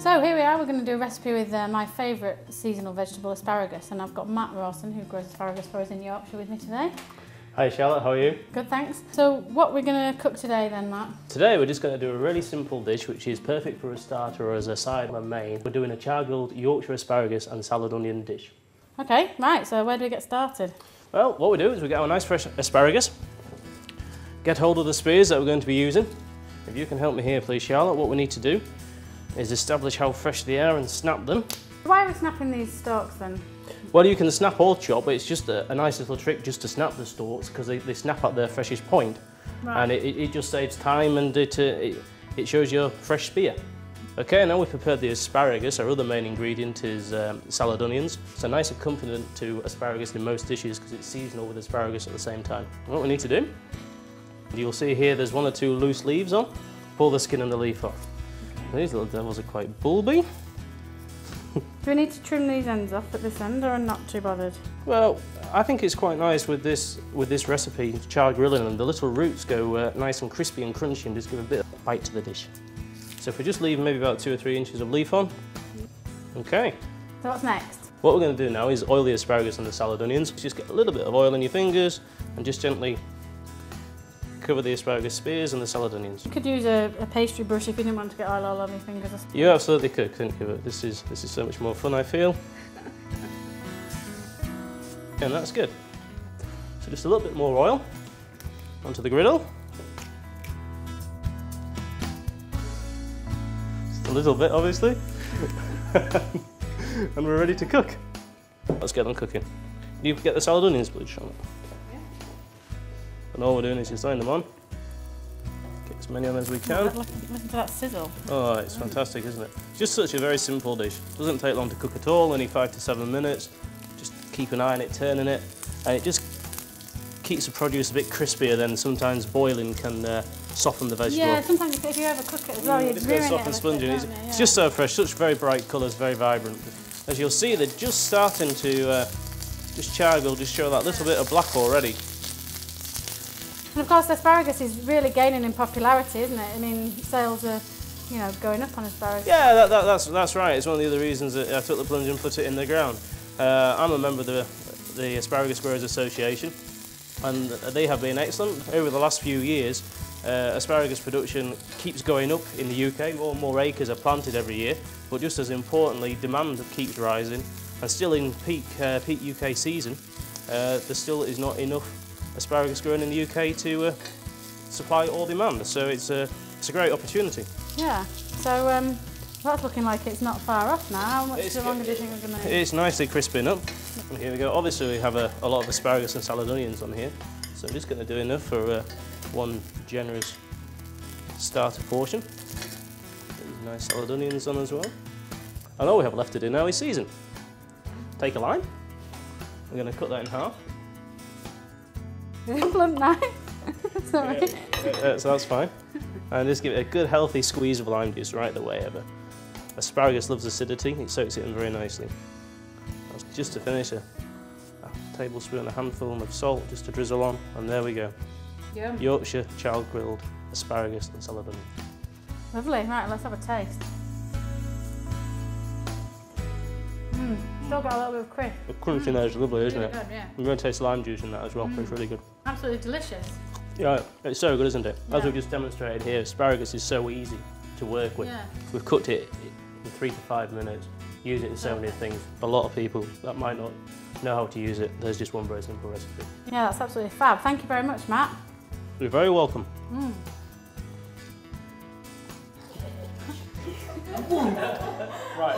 So here we are, we're going to do a recipe with my favourite seasonal vegetable, asparagus, and I've got Matt Rawson, who grows asparagus for us in Yorkshire, with me today. Hi Charlotte, how are you? Good, thanks. So what we're going to cook today then, Matt? Today we're just going to do a really simple dish which is perfect for a starter or as a side or a main. We're doing a char-grilled Yorkshire asparagus and salad onion dish. Okay, right, so where do we get started? Well, what we do is we get our nice fresh asparagus, get hold of the spears that we're going to be using. If you can help me here please Charlotte, what we need to do is establish how fresh they are and snap them. Why are we snapping these stalks then? Well, you can snap or chop, but it's just a nice little trick just to snap the stalks because they snap at their freshest point. Right. And it just saves time and it shows your fresh spear. Okay, now we've prepared the asparagus. Our other main ingredient is salad onions. It's a nice accompaniment to asparagus in most dishes because it's seasonal with asparagus at the same time. What we need to do, you'll see here there's 1 or 2 loose leaves on. Pull the skin and the leaf off. These little devils are quite bulby. Do we need to trim these ends off at this end or not too bothered? Well, I think it's quite nice with this recipe, char grilling, and the little roots go nice and crispy and crunchy and just give a bit of bite to the dish. So if we just leave maybe about 2 or 3 inches of leaf on. Okay. So what's next? What we're going to do now is oil the asparagus and the salad onions. Just get a little bit of oil in your fingers and just gently cover the asparagus spears and the salad onions. You could use a pastry brush if you didn't want to get oil all over your fingers. You absolutely could, couldn't you? But this is so much more fun, I feel. And that's good. So just a little bit more oil onto the griddle. Just a little bit, obviously. And we're ready to cook. Let's get them cooking. You get the salad onions, please, Charlotte. And all we're doing is just laying them on. Get as many on as we can. Listen to that sizzle. Oh, it's fantastic, isn't it? It's just such a very simple dish. Doesn't take long to cook at all, only 5 to 7 minutes. Just keep an eye on it, turning it, and it just keeps the produce a bit crispier than sometimes boiling can soften the vegetable. Yeah, sometimes if you overcook it as well, you'd ruin it. Soft and spongy. It's just so fresh, such very bright colours, very vibrant. As you'll see, they're just starting to just char-grill, just show that little bit of black already. And of course, asparagus is really gaining in popularity, isn't it? I mean, sales are, you know, going up on asparagus. Yeah, that's right. It's one of the other reasons that I took the plunge and put it in the ground. I'm a member of the Asparagus Growers Association, and they have been excellent. Over the last few years, asparagus production keeps going up in the UK. More and more acres are planted every year, but just as importantly, demand keeps rising. And still in peak UK season, there still is not enough asparagus grown in the UK to supply all demand, so it's a great opportunity. Yeah, so that's looking like it's not far off now. How much longer do you think we're going to need? It's nicely crisping up. And here we go. Obviously we have a lot of asparagus and salad onions on here, so I'm just going to do enough for one generous starter portion. These nice salad onions on as well. And all we have left to do now is season. Take a lime. We're going to cut that in half. Blunt knife. Sorry. So that's fine. And just give it a good healthy squeeze of lime juice right the way ever. Asparagus loves acidity, it soaks it in very nicely. Just to finish, a tablespoon, a handful of salt just to drizzle on, and there we go. Yum. Yorkshire char-grilled asparagus and salad onion. Lovely, right, let's have a taste. Still got a little bit of crisp. The crunch in there is lovely, isn't really it? Good, yeah. I'm going to taste lime juice in that as well, it's really good. Absolutely delicious. Yeah, it's so good, isn't it? Yeah. As we've just demonstrated here, asparagus is so easy to work with. Yeah. We've cooked it in 3 to 5 minutes, use it in so many things. A lot of people that might not know how to use it, there's just one very simple recipe. Yeah, that's absolutely fab. Thank you very much, Matt. You're very welcome. Right.